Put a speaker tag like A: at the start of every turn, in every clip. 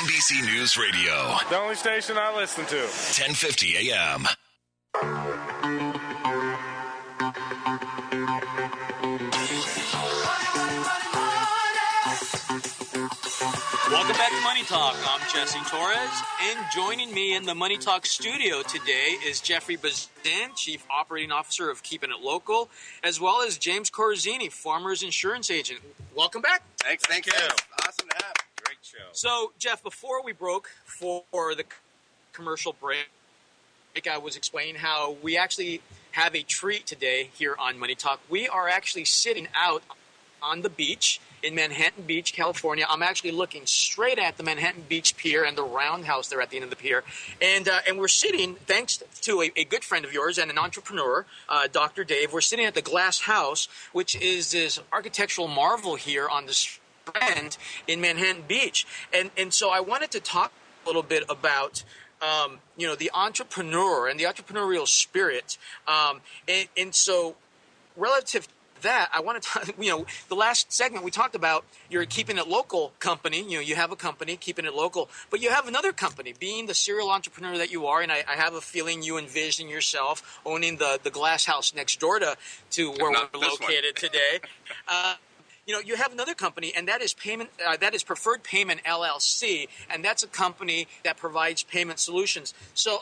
A: NBC News Radio.
B: The only station I listen to.
A: 1050 AM.
C: Welcome back to Money Talk. I'm Jesse Torres, and joining me in the Money Talk studio today is Jeffrey Bazin, Chief Operating Officer of Keeping It Local, as well as James Corazzini, Farmers Insurance Agent. Welcome back.
D: Thanks. Thank you. Awesome to have. Great show.
C: So, Jeff, before we broke for the commercial break, I was explaining how we actually have a treat today here on Money Talk. We are actually sitting out on the beach in Manhattan Beach, California. I'm actually looking straight at the Manhattan Beach Pier and the roundhouse there at the end of the pier. And we're sitting, thanks to a good friend of yours and an entrepreneur, Dr. Dave, we're sitting at the Glass House, which is this architectural marvel here on the Strand in Manhattan Beach. And so I wanted to talk a little bit about the entrepreneur and the entrepreneurial spirit. And so relative to that, I want to talk, the last segment we talked about, you're Keeping It Local company. You have a company, Keeping It Local, but you have another company, being the serial entrepreneur that you are, and I have a feeling you envision yourself owning the Glass House next door to where we're located today. You have another company, and that is Preferred Payment LLC, and that's a company that provides payment solutions. So,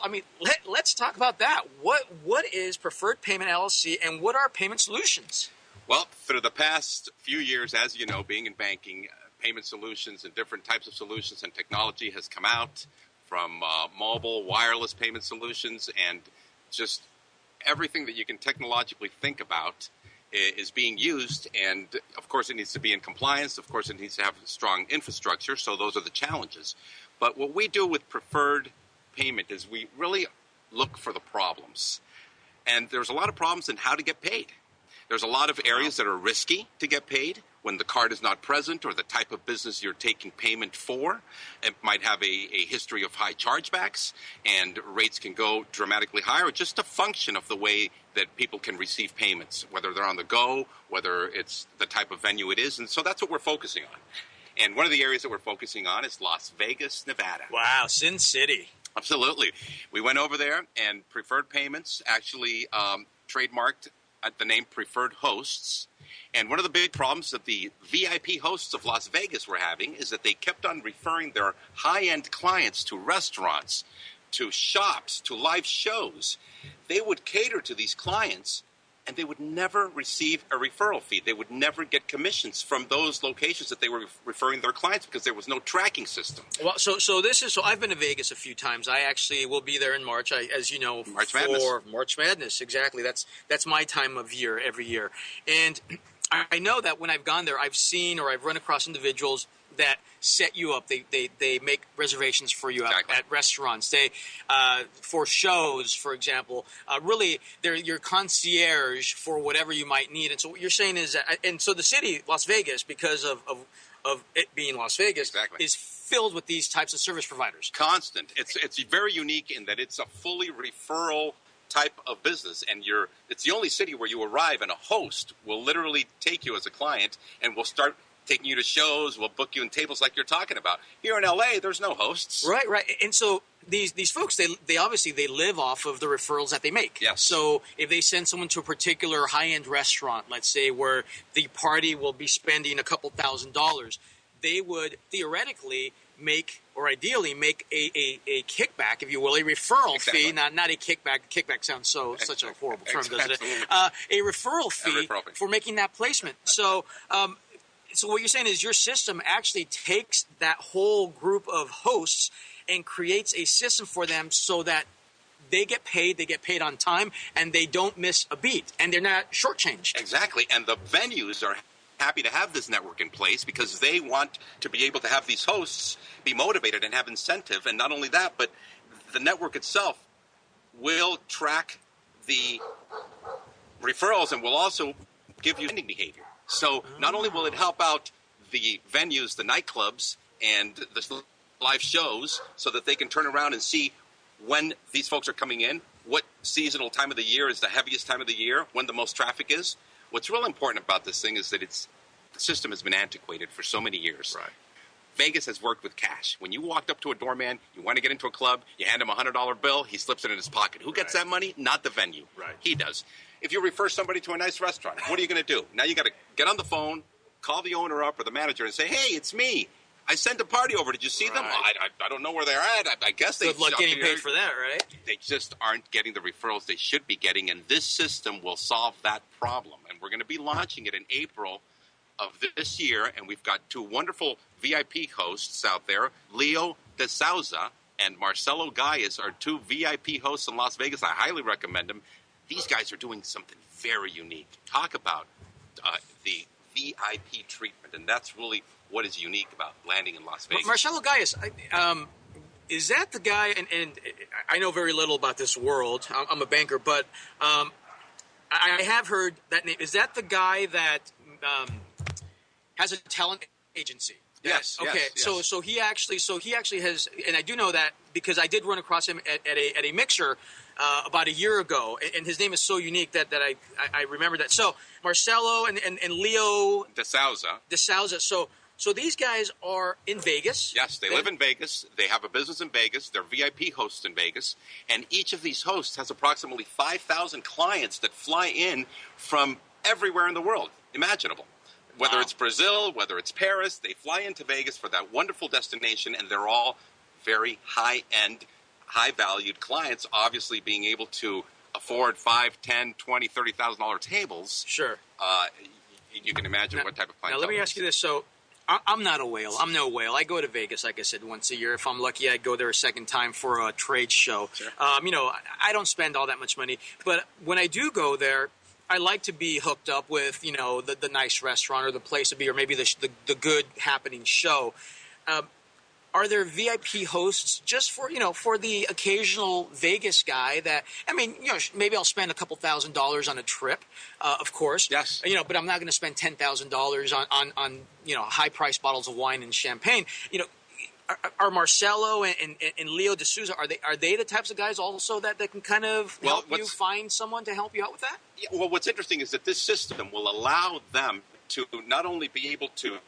C: let's talk about that. What is Preferred Payment LLC, and what are payment solutions?
D: Well, through the past few years, as you know, being in banking, payment solutions and different types of solutions and technology has come out from mobile, wireless payment solutions, and just everything that you can technologically think about is being used. And, of course, it needs to be in compliance. Of course, it needs to have strong infrastructure. So those are the challenges. But what we do with Preferred Payment is we really look for the problems. And there's a lot of problems in how to get paid. There's a lot of areas that are risky to get paid when the card is not present, or the type of business you're taking payment for. It might have a history of high chargebacks, and rates can go dramatically higher, or just a function of the way that people can receive payments, whether they're on the go, whether it's the type of venue it is. And so that's what we're focusing on. And one of the areas that we're focusing on is Las Vegas, Nevada.
C: Wow, Sin City.
D: Absolutely. We went over there, and Preferred Payments actually trademarked the name Preferred Hosts. And one of the big problems that the VIP hosts of Las Vegas were having is that they kept on referring their high-end clients to restaurants, to shops, to live shows. They would cater to these clients, and they would never receive a referral fee. They would never get commissions from those locations that they were referring their clients, because there was no tracking system.
C: Well, so I've been to Vegas a few times. I actually will be there in March, as you know,
D: March Madness.
C: March Madness. Exactly. That's my time of year every year. And I know that when I've gone there, I've seen or I've run across individuals that set you up. They make reservations for you at restaurants. They for shows, for example. Really, they're your concierge for whatever you might need. And so what you're saying is that, and so the city, Las Vegas, because of it being Las Vegas,
D: exactly,
C: is filled with these types of service providers.
D: Constant. It's very unique in that it's a fully referral type of business, and it's the only city where you arrive and a host will literally take you as a client and will start taking you to shows, will book you in tables like you're talking about. Here in LA, there's no hosts.
C: Right. And so these folks, they obviously they live off of the referrals that they make.
D: Yes.
C: So if they send someone to a particular high-end restaurant, let's say, where the party will be spending a couple $1,000s, they would theoretically ideally make a kickback, if you will, a referral fee, not a kickback. Kickback sounds such a horrible term, doesn't it? A referral fee for making that placement. So what you're saying is your system actually takes that whole group of hosts and creates a system for them so that they get paid on time, and they don't miss a beat, and they're not shortchanged.
D: Exactly, and the venues are happy to have this network in place because they want to be able to have these hosts be motivated and have incentive. And not only that, but the network itself will track the referrals and will also give you spending behavior. So not only will it help out the venues, the nightclubs, and the live shows so that they can turn around and see when these folks are coming in, what seasonal time of the year is the heaviest time of the year, when the most traffic is. What's real important about this thing is that the system has been antiquated for so many years.
B: Right.
D: Vegas has worked with cash. When you walked up to a doorman, you want to get into a club, you hand him a $100 bill, he slips it in his pocket. Who gets that money? Not the venue.
B: Right.
D: He does. If you refer somebody to a nice restaurant, what are you going to do? Now you got to get on the phone, call the owner up or the manager and say, hey, it's me. I sent a party over. Did you see them? I don't know where they're at. I guess they...
C: Good luck getting paid for that, right?
D: They just aren't getting the referrals they should be getting, and this system will solve that problem. And we're going to be launching it in April of this year, and we've got two wonderful VIP hosts out there. Leo DeSouza and Marcelo Gaius are two VIP hosts in Las Vegas. I highly recommend them. These guys are doing something very unique. Talk about the VIP treatment, and that's really what is unique about landing in Las Vegas.
C: Marcelo Gaius, is that the guy, and I know very little about this world, I'm a banker, but I have heard that name. Is that the guy that has a talent agency?
D: Yes.
C: Okay.
D: Yes.
C: So he actually has, and I do know that because I did run across him at a mixer about a year ago, and his name is so unique that I remember that. So Marcelo and Leo DeSouza. So these guys are in Vegas.
D: Yes, they live in Vegas. They have a business in Vegas. They're VIP hosts in Vegas. And each of these hosts has approximately 5,000 clients that fly in from everywhere in the world imaginable. Whether it's Brazil, whether it's Paris, they fly into Vegas for that wonderful destination, and they're all very high-end, high-valued clients, obviously being able to afford $5,000, $10,000, $20,000, $30,000 tables.
C: Sure.
D: You can imagine what type of clientele.
C: Now, let me ask you this. So I'm not a whale. I'm no whale. I go to Vegas, like I said, once a year. If I'm lucky, I go there a second time for a trade show.
D: Sure.
C: I don't spend all that much money. But when I do go there, I like to be hooked up with, the nice restaurant or the place to be, or maybe the good happening show. Are there VIP hosts just for the occasional Vegas guy that, maybe I'll spend a couple $1,000s on a trip, of course.
D: Yes.
C: But I'm not going to spend $10,000 on high priced bottles of wine and champagne. Are Marcelo and Leo D'Souza, are they the types of guys also that can kind of help you find someone to help you out with that?
D: Yeah, well, what's interesting is that this system will allow them to not only be able to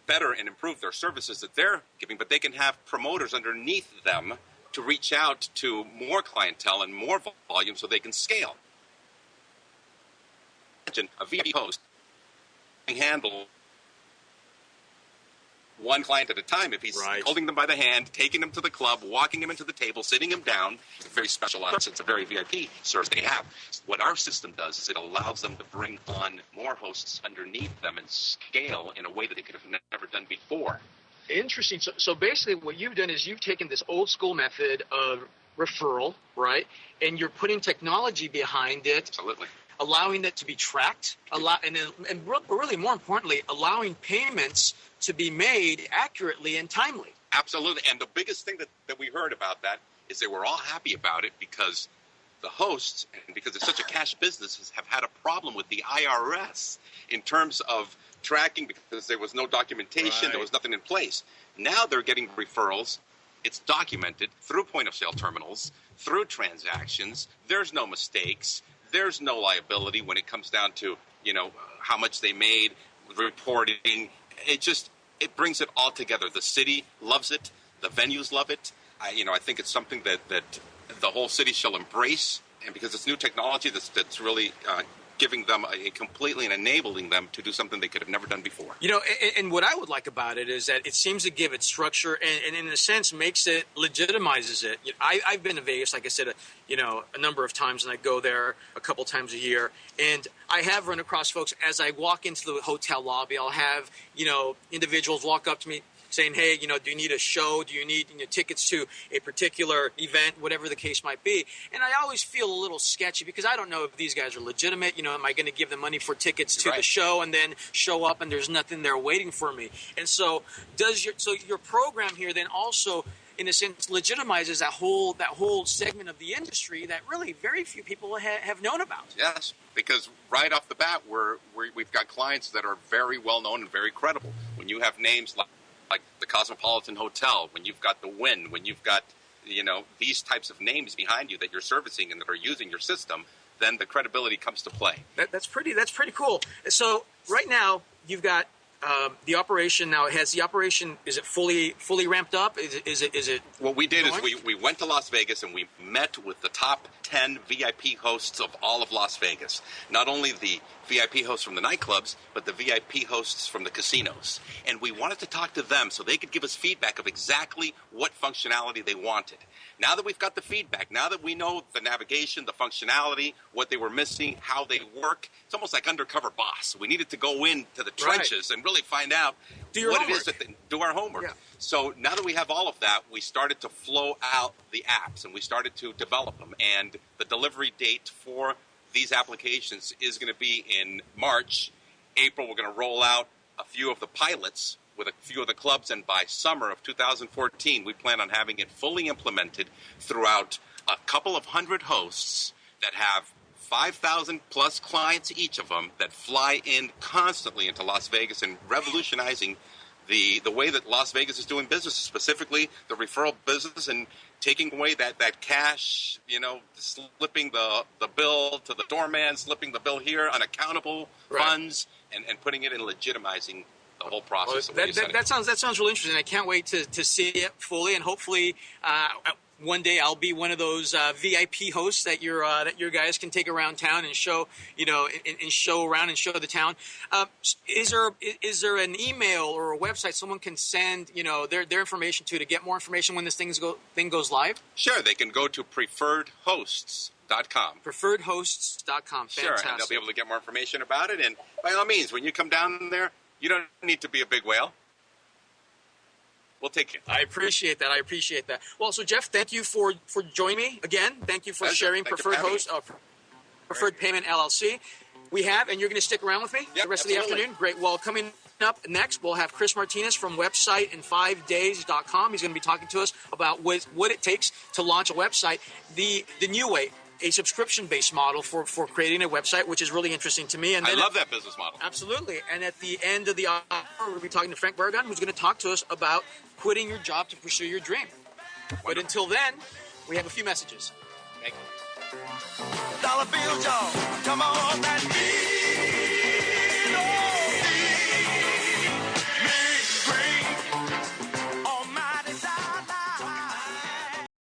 D: better and improve their services that they're giving, but they can have promoters underneath them to reach out to more clientele and more volume so they can scale. Imagine a VIP host can handle one client at a time. If he's holding them by the hand, taking them to the club, walking them into the table, sitting them down, it's a very specialized, it's a very VIP service they have. What our system does is it allows them to bring on more hosts underneath them and scale in a way that they could have never done before.
C: Interesting. So basically what you've done is you've taken this old school method of referral, right? And you're putting technology behind it.
D: Absolutely.
C: Allowing it to be tracked, and really more importantly, allowing payments to be made accurately and timely.
D: Absolutely. And the biggest thing that we heard about that is they were all happy about it because the hosts, and because it's such a cash business, have had a problem with the IRS in terms of tracking because there was no documentation, there was nothing in place. Now they're getting referrals. It's documented through point-of-sale terminals, through transactions. There's no mistakes. There's no liability when it comes down to, how much they made, reporting. It brings it all together. The city loves it. The venues love it. I think it's something that the whole city shall embrace. And because it's new technology that's really giving them completely and enabling them to do something they could have never done before.
C: And what I would like about it is that it seems to give it structure and in a sense legitimizes it. I've been to Vegas, like I said, a number of times, and I go there a couple times a year. And I have run across folks as I walk into the hotel lobby. I'll have, individuals walk up to me saying, hey, do you need a show? Do you need tickets to a particular event, whatever the case might be? And I always feel a little sketchy because I don't know if these guys are legitimate. Am I going to give them money for tickets to the show and then show up and there's nothing there waiting for me? And so your program here then also, in a sense, legitimizes that whole segment of the industry that really very few people have known about.
D: Yes, because right off the bat, we've got clients that are very well known and very credible. When you have names like the Cosmopolitan Hotel, when you've got the Wynn, when you've got these types of names behind you that you're servicing and that are using your system, then the credibility comes to play.
C: That's pretty cool. So right now you've got the operation now, is it fully ramped up? Is it
D: What we did
C: going?
D: is we went to Las Vegas and we met with the top 10 VIP hosts of all of Las Vegas. Not only the VIP hosts from the nightclubs, but the VIP hosts from the casinos. And we wanted to talk to them so they could give us feedback of exactly what functionality they wanted. Now that we've got the feedback, now that we know the navigation, the functionality, what they were missing, how they work, it's almost like Undercover Boss. We needed to go into the trenches and really find out what it is that do our homework.
C: Yeah.
D: So now that we have all of that, we started to flow out the apps and we started to develop them. And the delivery date for these applications is going to be in March. April, we're going to roll out a few of the pilots with a few of the clubs, and by summer of 2014, we plan on having it fully implemented throughout a couple of hundred hosts that have 5,000 plus clients, each of them, that fly in constantly into Las Vegas and revolutionizing the way that Las Vegas is doing business, specifically the referral business, and taking away that cash, slipping the bill to the doorman, slipping the bill here, unaccountable funds, and putting it in legitimizing the whole process.
C: Well, that sounds really interesting. I can't wait to see it fully, and hopefully one day I'll be one of those VIP hosts that your guys can take around town and show and show around and show the town. Is there an email or a website someone can send their information to get more information when this thing goes live?
D: Sure, they can go to preferredhosts.com.
C: Preferredhosts.com. Fantastic.
D: Sure, and they'll be able to get more information about it. And by all means, when you come down there, you don't need to be a big whale. We'll take it.
C: I appreciate that. Well, so Jeff, thank you for joining me again. Thank you for sharing Preferred Payment LLC. We have, and you're going to stick around with me the rest of the afternoon. Great. Well, coming up next, we'll have Chris Martinez from websiteinfivedays.com. He's going to be talking to us about what it takes to launch a website, the new way, a subscription-based model for creating a website, which is really interesting to me. And
D: I love that business model.
C: Absolutely. And at the end of the hour, we'll be talking to Frank Barragan, who's going to talk to us about quitting your job to pursue your dream. Wonderful. But until then, we have a few messages.
D: Thank you.
E: Dollar bills, y'all. Come on, that beat.